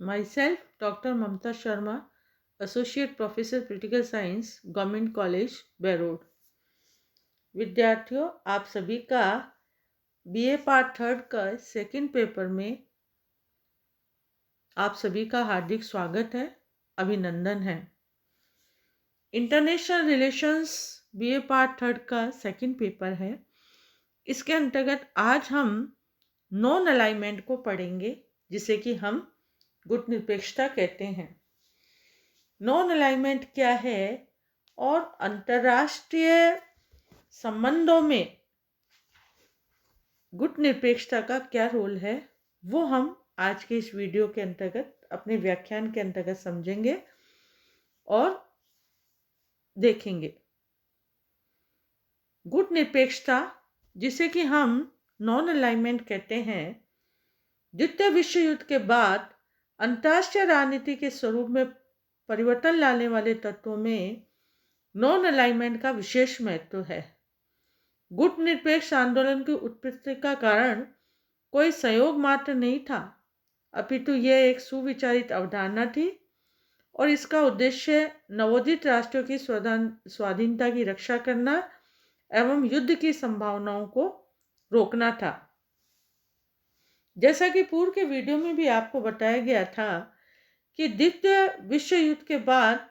Myself, Dr. Mamta Sharma, Associate Professor Political Science, Government College, Berod. विद्यार्थियों, आप सभी का बीए पार्ट थर्ड का सेकंड पेपर में आप सभी का हार्दिक स्वागत है, अभिनंदन है। International relations BA part third का सेकंड पेपर है। इसके अंतर्गत आज हम नॉन अलाइनमेंट को पढ़ेंगे, जिसे कि हम गुट निरपेक्षता कहते हैं। नॉन अलाइनमेंट क्या है और अंतर्राष्ट्रीय संबंधों में गुट निरपेक्षता का क्या रोल है, वो हम आज के इस वीडियो के अंतर्गत अपने व्याख्यान के अंतर्गत समझेंगे और देखेंगे। गुट निरपेक्षता, जिसे कि हम नॉन अलाइनमेंट कहते हैं, द्वितीय विश्व युद्ध के बाद अंतर्राष्ट्रीय राजनीति के स्वरूप में परिवर्तन लाने वाले तत्वों में नॉन अलाइनमेंट का विशेष महत्व है। गुट निरपेक्ष आंदोलन की उत्पत्ति का कारण कोई संयोग मात्र नहीं था, अपितु यह एक सुविचारित अवधारणा थी और इसका उद्देश्य नवोदित राष्ट्रों की स्वाधीनता की रक्षा करना एवं युद्ध की संभावनाओं को रोकना था। जैसा कि पूर्व के वीडियो में भी आपको बताया गया था कि द्वितीय विश्व युद्ध के बाद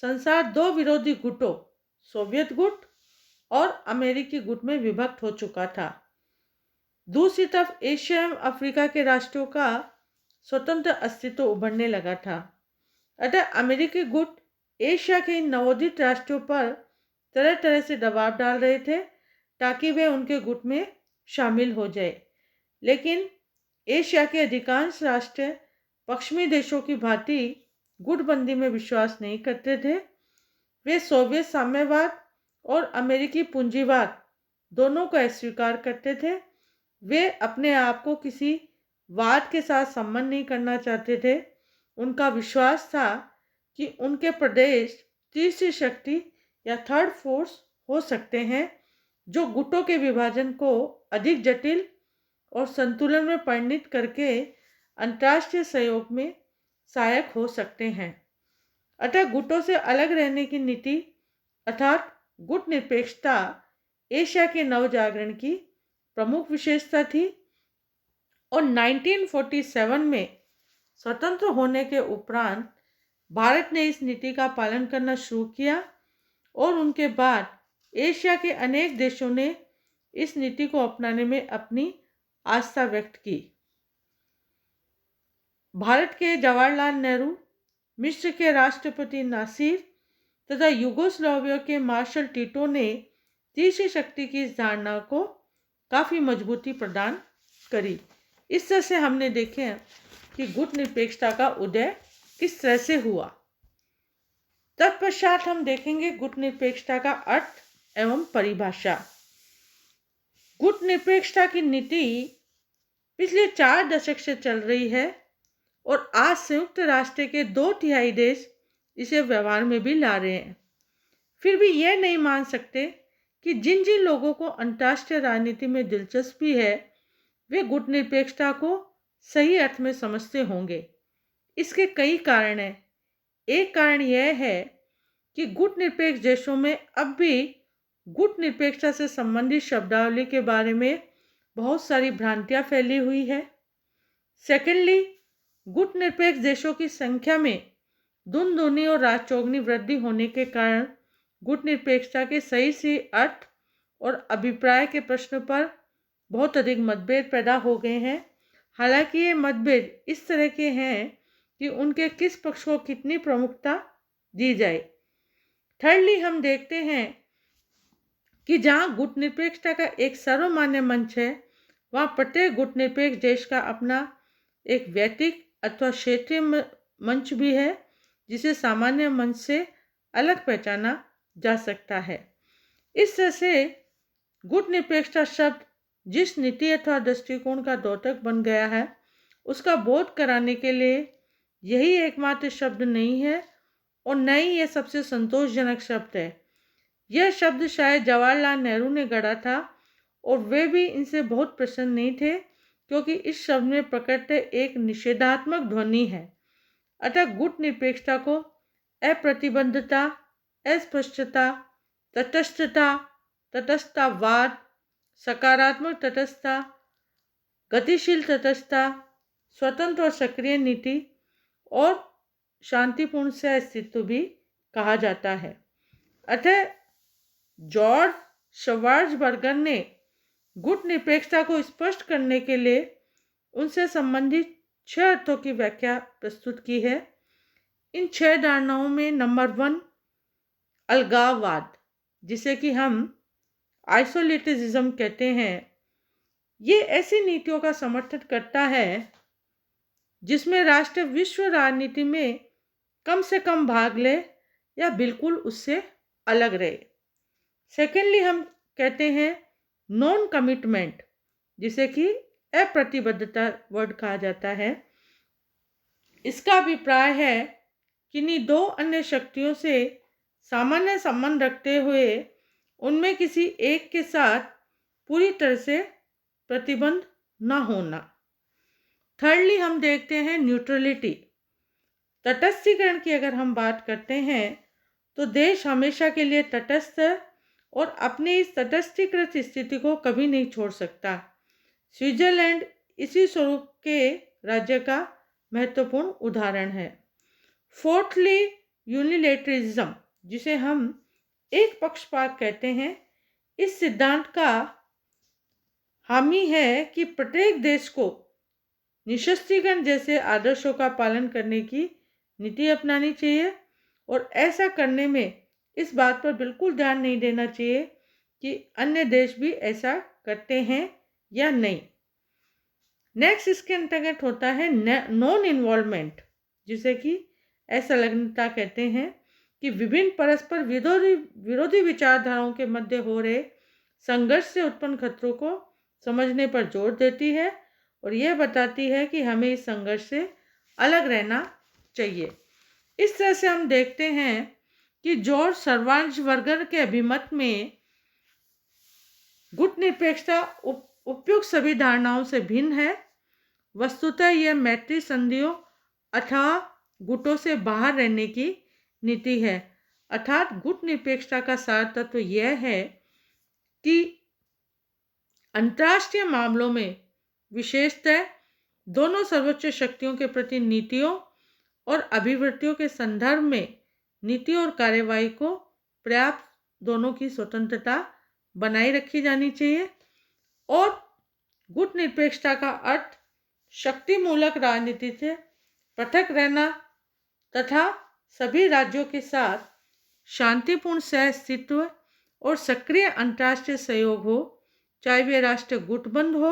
संसार दो विरोधी गुटों, सोवियत गुट और अमेरिकी गुट में विभक्त हो चुका था। दूसरी तरफ एशिया एवं अफ्रीका के राष्ट्रों का स्वतंत्र अस्तित्व उभरने लगा था। अतः अमेरिकी गुट एशिया के इन नवोदित राष्ट्रों पर तरह तरह से दबाव डाल रहे थे ताकि वे उनके गुट में शामिल हो जाए। लेकिन एशिया के अधिकांश राष्ट्र पश्चिमी देशों की भांति गुटबंदी में विश्वास नहीं करते थे। वे सोवियत साम्यवाद और अमेरिकी पूंजीवाद दोनों को अस्वीकार करते थे। वे अपने आप को किसी वाद के साथ संबंध नहीं करना चाहते थे। उनका विश्वास था कि उनके प्रदेश तीसरी शक्ति या थर्ड फोर्स हो सकते हैं, जो गुटों के विभाजन को अधिक जटिल और संतुलन में परिणत करके अंतर्राष्ट्रीय सहयोग में सहायक हो सकते हैं। अतः गुटों से अलग रहने की नीति अर्थात गुट निरपेक्षता एशिया के नवजागरण की प्रमुख विशेषता थी और 1947 में स्वतंत्र होने के उपरांत भारत ने इस नीति का पालन करना शुरू किया और उनके बाद एशिया के अनेक देशों ने इस नीति को अपनाने में अपनी आस्था व्यक्त की। भारत के जवाहरलाल नेहरू, मिस्र के राष्ट्रपति नासिर तथा युगोस्लाविया के मार्शल टिटो ने तीसरी शक्ति की इस धारणा को काफ़ी मजबूती प्रदान करी। इस तरह से हमने देखे कि गुट निरपेक्षता का उदय किस तरह से हुआ। तत्पश्चात हम देखेंगे गुट निरपेक्षता का अर्थ एवं परिभाषा। गुट निरपेक्षता की नीति पिछले 4 दशक से चल रही है और आज संयुक्त राष्ट्र के 2/3 देश इसे व्यवहार में भी ला रहे हैं। फिर भी यह नहीं मान सकते कि जिन जिन लोगों को अंतर्राष्ट्रीय राजनीति में दिलचस्पी है, वे गुट निरपेक्षता को सही अर्थ में समझते होंगे। इसके कई कारण हैं। एक कारण यह है कि गुट निरपेक्ष देशों में अब भी गुट निरपेक्षता से संबंधित शब्दावली के बारे में बहुत सारी भ्रांतियां फैली हुई है। सेकेंडली, गुट निरपेक्ष देशों की संख्या में दुनी और राजचौगनी वृद्धि होने के कारण गुट निरपेक्षता के सही से अर्थ और अभिप्राय के प्रश्न पर बहुत अधिक मतभेद पैदा हो गए हैं। हालांकि ये मतभेद इस तरह के हैं कि उनके किस पक्ष को कितनी प्रमुखता दी जाए। थर्डली, हम देखते हैं कि जहाँ गुट निरपेक्षता का एक सर्वमान्य मंच है, वहाँ प्रत्येक गुट निरपेक्ष देश का अपना एक वैयक्तिक अथवा क्षेत्रीय मंच भी है, जिसे सामान्य मंच से अलग पहचाना जा सकता है। इस तरह से गुट निरपेक्षता शब्द जिस नीति अथवा दृष्टिकोण का द्योतक बन गया है, उसका बोध कराने के लिए यही एकमात्र शब्द नहीं है और न ही यह सबसे संतोषजनक शब्द है। यह शब्द शायद जवाहरलाल नेहरू ने गढ़ा था और वे भी इनसे बहुत प्रसन्न नहीं थे, क्योंकि इस शब्द में प्रकट एक निषेधात्मक ध्वनि है अतः गुटनिरपेक्षता को अप्रतिबद्धता, अस्पष्टता, तटस्थता, तटस्थतावाद, सकारात्मक तटस्थता, गतिशील तटस्थता, स्वतंत्र और सक्रिय नीति और शांतिपूर्ण सह अस्तित्व भी कहा जाता है। अतः जॉर्ज श्वार्ज़बर्गर ने गुटनिरपेक्षता को स्पष्ट करने के लिए उनसे संबंधित 6 अर्थों की व्याख्या प्रस्तुत की है। इन 6 धारणाओं में नंबर 1 अलगाववाद, जिसे कि हम आइसोलेटिज्म कहते हैं, ये ऐसी नीतियों का समर्थन करता है जिसमें राष्ट्र विश्व राजनीति में कम से कम भाग ले या बिल्कुल उससे अलग रहे। सेकेंडली हम कहते हैं नॉन कमिटमेंट, जिसे कि अप्रतिबद्धता वर्ड कहा जाता है। इसका अभिप्राय है कि किन्हीं 2 अन्य शक्तियों से सामान्य संबंध रखते हुए उनमें किसी एक के साथ पूरी तरह से प्रतिबंध न होना। थर्डली हम देखते हैं न्यूट्रलिटी। तटस्थीकरण की अगर हम बात करते हैं तो देश हमेशा के लिए तटस्थ और अपनी इस तटस्थीकृत स्थिति को कभी नहीं छोड़ सकता। स्विट्जरलैंड इसी स्वरूप के राज्य का महत्वपूर्ण उदाहरण है। फोर्थली यूनिलैटरलिज्म, जिसे हम एक पक्षपात कहते हैं, इस सिद्धांत का हामी है कि प्रत्येक देश को निशस्त्रीकरण जैसे आदर्शों का पालन करने की नीति अपनानी चाहिए और ऐसा करने में इस बात पर बिल्कुल ध्यान नहीं देना चाहिए कि अन्य देश भी ऐसा करते हैं या नहीं। नेक्स्ट इसके अंतर्गत होता है नॉन इन्वॉल्वमेंट, जिसे कि असंलग्नता कहते हैं, कि विभिन्न परस्पर विरोधी विचारधाराओं के मध्य हो रहे संघर्ष से उत्पन्न खतरों को समझने पर जोर देती है और यह बताती है कि हमें इस संघर्ष से अलग रहना चाहिए। इस तरह से हम देखते हैं कि जॉर्ज श्वार्ज़बर्गर के अभिमत में गुटनिरपेक्षता उपयुक्त सभी धारणाओं से भिन्न है। वस्तुतः यह मैत्री संधियों अथवा गुटों से बाहर रहने की नीति है। अर्थात गुटनिरपेक्षता का सार तत्व यह है कि अंतर्राष्ट्रीय मामलों में विशेषतः दोनों सर्वोच्च शक्तियों के प्रति नीतियों और अभिवृत्तियों के संदर्भ में नीति और कार्यवाही को पर्याप्त दोनों की स्वतंत्रता बनाए रखी जानी चाहिए। और गुटनिरपेक्षता का अर्थ शक्तिमूलक राजनीति से पृथक रहना तथा सभी राज्यों के साथ शांतिपूर्ण सहअस्तित्व और सक्रिय अंतर्राष्ट्रीय सहयोग हो, चाहे वे राष्ट्र गुटबंद हो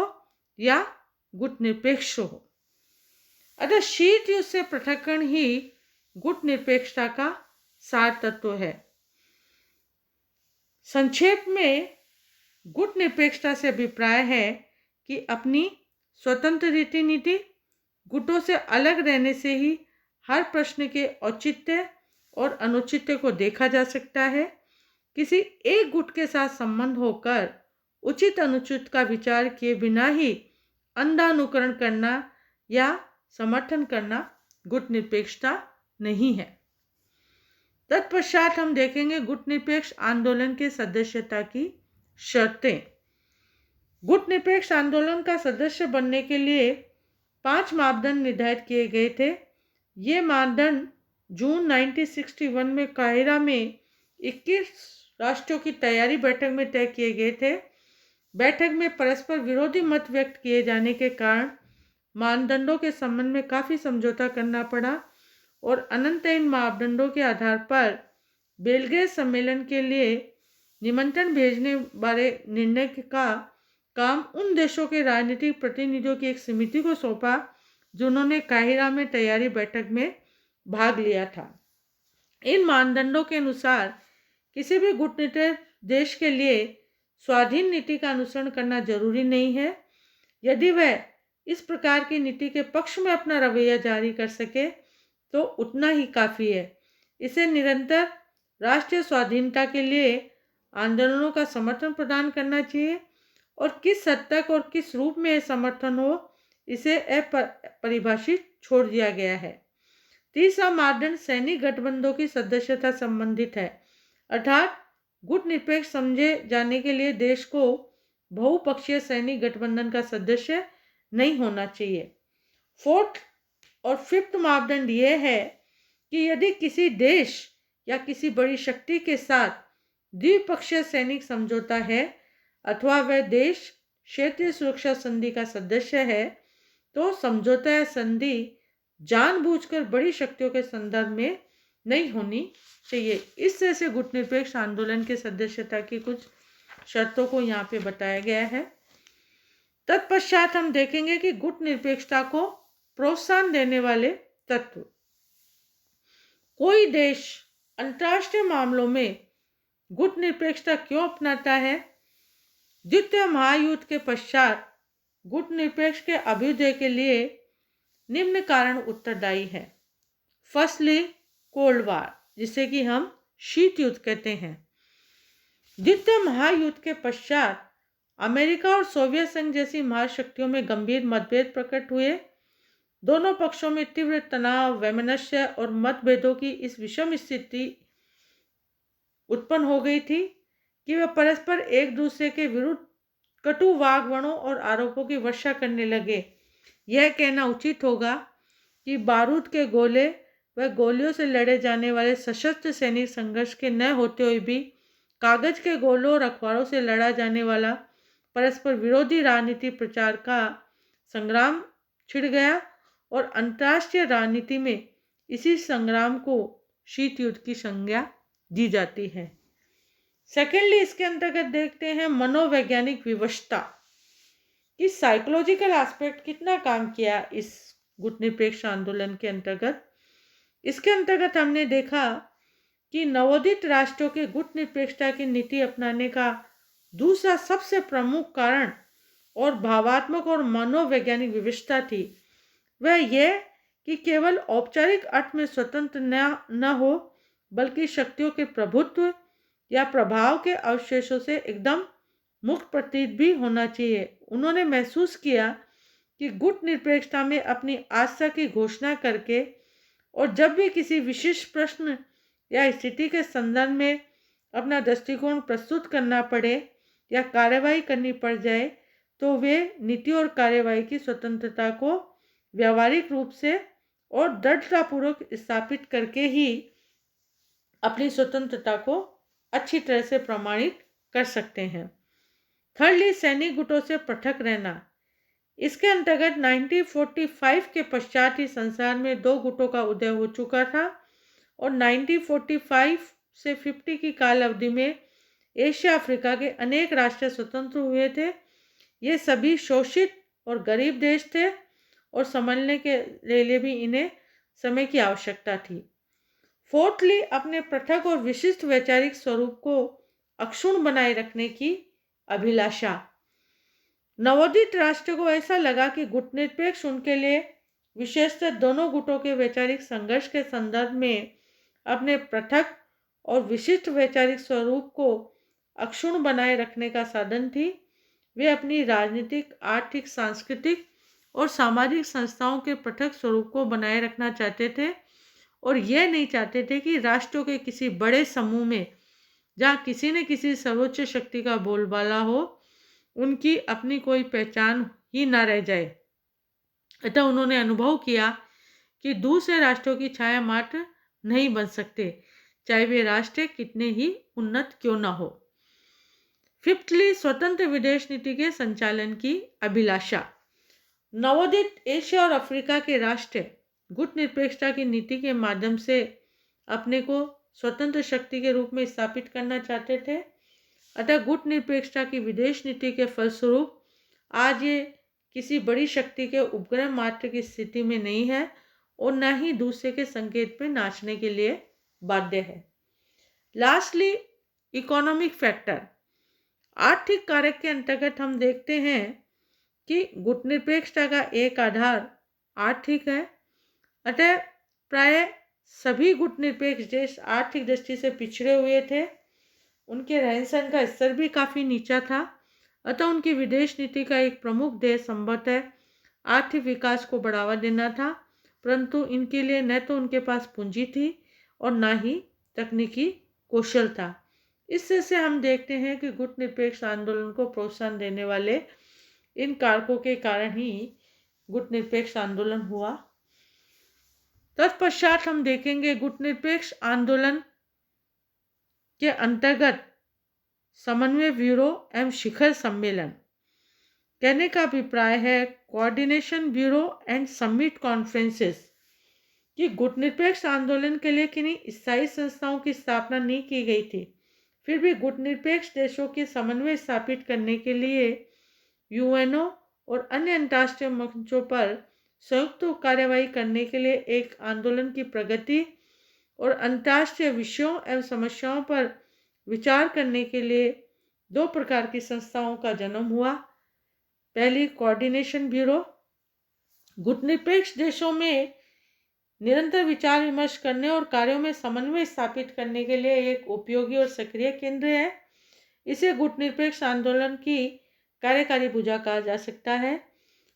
या गुटनिरपेक्ष हो। अतः शीत युद्ध से पृथक्करण ही गुटनिरपेक्षता का सार तत्व है। संक्षेप में गुटनिरपेक्षता से अभिप्राय है कि अपनी स्वतंत्र रीति नीति, गुटों से अलग रहने से ही हर प्रश्न के औचित्य और अनुचित्य को देखा जा सकता है। किसी एक गुट के साथ संबंध होकर उचित अनुचित का विचार किए बिना ही अंधा अनुकरण करना या समर्थन करना गुटनिरपेक्षता नहीं है। तत्पश्चात हम देखेंगे गुटनिरपेक्ष आंदोलन के सदस्यता की शर्तें। गुटनिरपेक्ष आंदोलन का सदस्य बनने के लिए 5 मापदंड निर्धारित किए गए थे। ये मापदंड जून 1961 में काहिरा में 21 राष्ट्रों की तैयारी बैठक में तय किए गए थे। बैठक में परस्पर विरोधी मत व्यक्त किए जाने के कारण मानदंडों के संबंध में काफ़ी समझौता करना पड़ा और अनंत इन मापदंडों के आधार पर बेलग्रेड सम्मेलन के लिए निमंत्रण भेजने बारे निर्णय का काम उन देशों के राजनीतिक प्रतिनिधियों की एक समिति को सौंपा जिन्होंने काहिरा में तैयारी बैठक में भाग लिया था। इन मानदंडों के अनुसार किसी भी गुटनिरपेक्ष देश के लिए स्वाधीन नीति का अनुसरण करना जरूरी नहीं है। यदि वह इस प्रकार की नीति के पक्ष में अपना रवैया जारी कर सके तो उतना ही काफ़ी है। इसे निरंतर राष्ट्रीय स्वाधीनता के लिए आंदोलनों का समर्थन प्रदान करना चाहिए और किस हद तक और किस रूप में समर्थन हो इसे अपरिभाषित छोड़ दिया गया है। तीसरा मापदंड सैनिक गठबंधनों की सदस्यता संबंधित है, अर्थात गुटनिरपेक्ष समझे जाने के लिए देश को बहुपक्षीय सैनिक गठबंधन का सदस्य नहीं होना चाहिए। फोर्थ और फिफ्थ मापदंड यह है कि यदि किसी देश या किसी बड़ी शक्ति के साथ द्विपक्षीय सैनिक समझौता है अथवा वह देश क्षेत्रीय सुरक्षा संधि का सदस्य है, तो समझौता या संधि जानबूझकर बड़ी शक्तियों के संदर्भ में नहीं होनी चाहिए। इस तरह से गुटनिरपेक्ष आंदोलन के सदस्यता की कुछ शर्तों को यहाँ पे बताया गया है। तत्पश्चात हम देखेंगे कि गुटनिरपेक्षता को प्रोत्साहन देने वाले तत्व। कोई देश अंतर्राष्ट्रीय मामलों में गुटनिरपेक्षता क्यों अपनाता है? द्वितीय महायुद्ध के पश्चात गुटनिरपेक्ष के अभ्युदय के लिए निम्न कारण उत्तरदायी है। फर्स्टली, कोल्ड वार, जिसे कि हम शीत युद्ध कहते हैं। द्वितीय महायुद्ध के पश्चात अमेरिका और सोवियत संघ जैसी महाशक्तियों में गंभीर मतभेद प्रकट हुए। दोनों पक्षों में तीव्र तनाव, वैमनस्य और मतभेदों की इस विषम स्थिति उत्पन्न हो गई थी कि वे परस्पर एक दूसरे के विरुद्ध कटु वाग्बाणों और आरोपों की वर्षा करने लगे। यह कहना उचित होगा कि बारूद के गोले व गोलियों से लड़े जाने वाले सशस्त्र सैनिक संघर्ष के न होते हुए भी कागज के गोलों और अखबारों से लड़ा जाने वाला परस्पर विरोधी राजनीति प्रचार का संग्राम छिड़ गया और अंतर्राष्ट्रीय राजनीति में इसी संग्राम को शीत युद्ध की संज्ञा दी जाती है। सेकेंडली, इसके अंतर्गत देखते हैं मनोवैज्ञानिक विवशता कि साइकोलॉजिकल एस्पेक्ट कितना काम किया इस गुटनिरपेक्ष आंदोलन के अंतर्गत। इसके अंतर्गत हमने देखा कि नवोदित राष्ट्रों के गुटनिरपेक्षता की नीति अपनाने का दूसरा सबसे प्रमुख कारण और भावात्मक और मनोवैज्ञानिक विवशता थी, वह यह कि केवल औपचारिक अर्थ में स्वतंत्र न हो बल्कि शक्तियों के प्रभुत्व या प्रभाव के अवशेषों से एकदम मुक्त प्रतीत भी होना चाहिए। उन्होंने महसूस किया कि गुटनिरपेक्षता में अपनी आस्था की घोषणा करके और जब भी किसी विशिष्ट प्रश्न या स्थिति के संदर्भ में अपना दृष्टिकोण प्रस्तुत करना पड़े या कार्यवाही करनी पड़ जाए, तो वे नीति और कार्यवाही की स्वतंत्रता को व्यावहारिक रूप से और दृढ़तापूर्वक स्थापित करके ही अपनी स्वतंत्रता को अच्छी तरह से प्रमाणित कर सकते हैं। थर्डली, सैनिक गुटों से पृथक रहना। इसके अंतर्गत 1945 के पश्चात ही संसार में दो गुटों का उदय हो चुका था और 1945 से 50 की काल अवधि में एशिया अफ्रीका के अनेक राष्ट्र स्वतंत्र हुए थे। ये सभी शोषित और गरीब देश थे और समझने के लिए भी इन्हें समय की आवश्यकता थी। फोर्थली, अपने पृथक और विशिष्ट वैचारिक स्वरूप को अक्षुण्ण बनाए रखने की अभिलाषा। नवोदित राष्ट्र को ऐसा लगा कि गुटनिरपेक्ष उनके लिए विशेषतः दोनों गुटों के वैचारिक संघर्ष के संदर्भ में अपने पृथक और विशिष्ट वैचारिक स्वरूप को अक्षुण्ण बनाए रखने का साधन थी। वे अपनी राजनीतिक, आर्थिक, सांस्कृतिक और सामाजिक संस्थाओं के पृथक स्वरूप को बनाए रखना चाहते थे और यह नहीं चाहते थे कि राष्ट्रों के किसी बड़े समूह में जहाँ किसी न किसी सर्वोच्च शक्ति का बोलबाला हो, उनकी अपनी कोई पहचान ही न रह जाए। अतः उन्होंने अनुभव किया कि दूसरे राष्ट्रों की छाया मात्र नहीं बन सकते, चाहे वे राष्ट्र कितने ही उन्नत क्यों न हो। फिफ्थली, स्वतंत्र विदेश नीति के संचालन की अभिलाषा। नवोदित एशिया और अफ्रीका के राष्ट्र गुटनिरपेक्षता की नीति के माध्यम से अपने को स्वतंत्र शक्ति के रूप में स्थापित करना चाहते थे। अतः गुटनिरपेक्षता की विदेश नीति के फलस्वरूप आज ये किसी बड़ी शक्ति के उपग्रह मात्र की स्थिति में नहीं है और न ही दूसरे के संकेत पे नाचने के लिए बाध्य है। Lastly, economic factor. आर्थिक कारक के अंतर्गत हम देखते हैं कि गुटनिरपेक्षता का एक आधार आर्थिक है। अतः प्राय सभी गुटनिरपेक्ष देश आर्थिक दृष्टि से पिछड़े हुए थे। उनके रहन सहन का स्तर भी काफ़ी नीचा था। अतः उनकी विदेश नीति का एक प्रमुख ध्येय संभवतः आर्थिक विकास को बढ़ावा देना था, परंतु इनके लिए न तो उनके पास पूंजी थी और न ही तकनीकी कौशल था। इससे से हम देखते हैं कि गुटनिरपेक्ष आंदोलन को प्रोत्साहन देने वाले इन कारकों के कारण ही गुटनिरपेक्ष आंदोलन हुआ। तत्पश्चात हम देखेंगे गुटनिरपेक्ष आंदोलन के अंतर्गत समन्वय ब्यूरो एवं शिखर सम्मेलन। कहने का अभिप्राय है coordination bureau and summit conferences कि गुटनिरपेक्ष आंदोलन के लिए किन्हीं स्थायी संस्थाओं की स्थापना नहीं की गई थी, फिर भी गुटनिरपेक्ष देशों के समन्वय स्थापित करने के लिए यूएनओ और अन्य अंतर्राष्ट्रीय मंचों पर संयुक्त कार्यवाही करने के लिए एक आंदोलन की प्रगति और अंतर्राष्ट्रीय विषयों एवं समस्याओं पर विचार करने के लिए दो प्रकार की संस्थाओं का जन्म हुआ। पहली कोऑर्डिनेशन ब्यूरो गुटनिरपेक्ष देशों में निरंतर विचार विमर्श करने और कार्यों में समन्वय स्थापित करने के लिए एक उपयोगी और सक्रिय केंद्र है। इसे गुटनिरपेक्ष आंदोलन की कार्यकारी भुजा कहा जा सकता है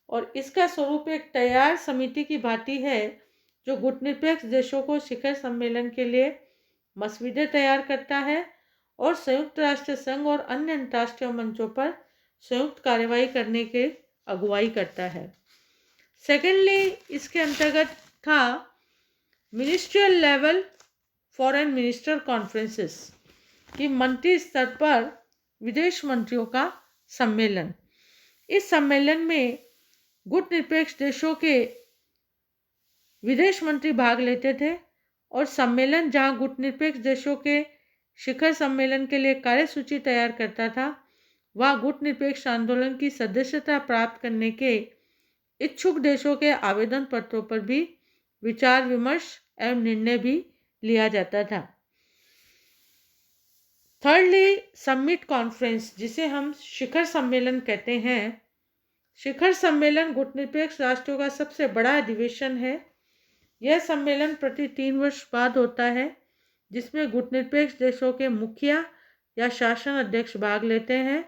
और इसका स्वरूप एक तैयार समिति की भांति है जो गुटनिरपेक्ष देशों को शिखर सम्मेलन के लिए मसौदे तैयार करता है और संयुक्त राष्ट्र संघ और अन्य अंतर्राष्ट्रीय मंचों पर संयुक्त कार्यवाही करने के अगुवाई करता है। सेकेंडली, इसके अंतर्गत था ministerial level foreign minister conferences की मंत्री स्तर पर विदेश मंत्रियों का सम्मेलन। इस सम्मेलन में गुटनिरपेक्ष देशों के विदेश मंत्री भाग लेते थे और सम्मेलन जहां गुटनिरपेक्ष देशों के शिखर सम्मेलन के लिए कार्यसूची तैयार करता था, वह गुटनिरपेक्ष आंदोलन की सदस्यता प्राप्त करने के इच्छुक देशों के आवेदन पत्रों पर भी विचार विमर्श एवं निर्णय भी लिया जाता था। थर्डली, समिट कॉन्फ्रेंस, जिसे हम शिखर सम्मेलन कहते हैं। शिखर सम्मेलन गुटनिरपेक्ष राष्ट्रों का सबसे बड़ा अधिवेशन है। यह सम्मेलन प्रति 3 वर्ष बाद होता है, जिसमें गुटनिरपेक्ष देशों के मुखिया या शासन अध्यक्ष भाग लेते हैं।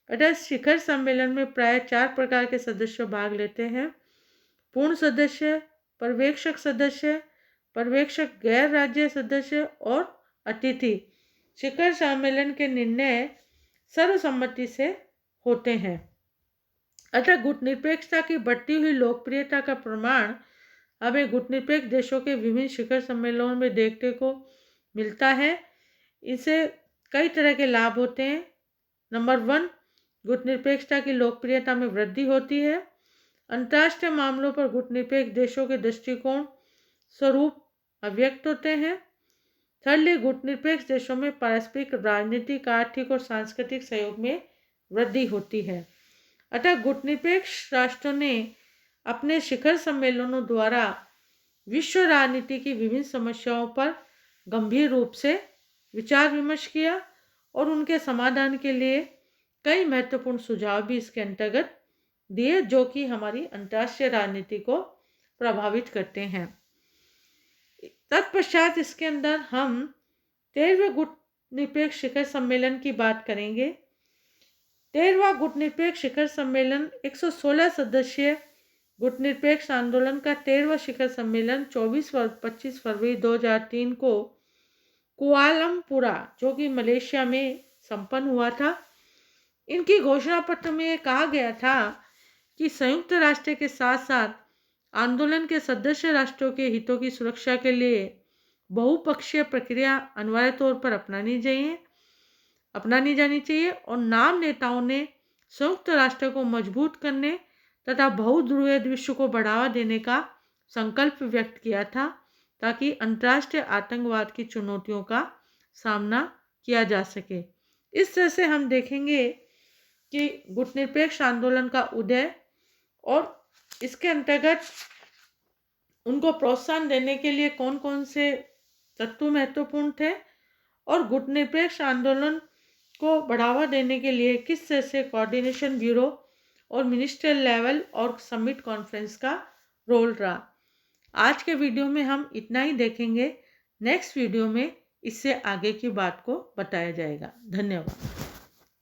अतः शिखर सम्मेलन में प्राय 4 प्रकार के सदस्य भाग लेते हैं: पूर्ण सदस्य, पर्यवेक्षक सदस्य, पर्यवेक्षक गैर राज्य सदस्य और अतिथि। शिखर सम्मेलन के निर्णय सर्वसम्मति से होते हैं। अतः गुटनिरपेक्षता की बढ़ती हुई लोकप्रियता का प्रमाण हमें गुटनिरपेक्ष देशों के विभिन्न शिखर सम्मेलनों में देखने को मिलता है। इसे कई तरह के लाभ होते हैं। नंबर 1, गुटनिरपेक्षता की लोकप्रियता में वृद्धि होती है। अंतर्राष्ट्रीय मामलों पर गुटनिरपेक्ष देशों के दृष्टिकोण स्वरूप अव्यक्त होते हैं। थर्डली, गुटनिरपेक्ष देशों में पारस्परिक राजनीतिक, आर्थिक और सांस्कृतिक सहयोग में वृद्धि होती है। अतः गुटनिरपेक्ष राष्ट्रों ने अपने शिखर सम्मेलनों द्वारा विश्व राजनीति की विभिन्न समस्याओं पर गंभीर रूप से विचार विमर्श किया और उनके समाधान के लिए कई महत्वपूर्ण सुझाव भी इसके अंतर्गत दिए, जो कि हमारी अंतर्राष्ट्रीय राजनीति को प्रभावित करते हैं। तत्पश्चात इसके अंदर हम 13वें गुटनिरपेक्ष शिखर सम्मेलन की बात करेंगे। 13वां गुटनिरपेक्ष शिखर सम्मेलन 116 सदस्यीय गुटनिरपेक्ष आंदोलन का 13वां शिखर सम्मेलन 25 फरवरी 2003 को कुआलालंपुर, जो कि मलेशिया में संपन्न हुआ था। इनकी घोषणा पत्र में कहा गया था कि संयुक्त राष्ट्र के साथ साथ आंदोलन के सदस्य राष्ट्रों के हितों की सुरक्षा के लिए बहुपक्षीय प्रक्रिया अनिवार्य तौर पर अपनानी जानी चाहिए और नाम नेताओं ने संयुक्त राष्ट्र को मजबूत करने तथा बहुध्रुवीय विश्व को बढ़ावा देने का संकल्प व्यक्त किया था, ताकि अंतर्राष्ट्रीय आतंकवाद की चुनौतियों का सामना किया जा सके। इस तरह से हम देखेंगे कि गुटनिरपेक्ष आंदोलन का उदय और इसके अंतर्गत उनको प्रोत्साहन देने के लिए कौन कौन से तत्व महत्वपूर्ण थे और गुटनिरपेक्ष आंदोलन को बढ़ावा देने के लिए किस तरह से कोऑर्डिनेशन ब्यूरो और मिनिस्ट्रियल लेवल और समिट कॉन्फ्रेंस का रोल रहा। आज के वीडियो में हम इतना ही देखेंगे। नेक्स्ट वीडियो में इससे आगे की बात को बताया जाएगा। धन्यवाद।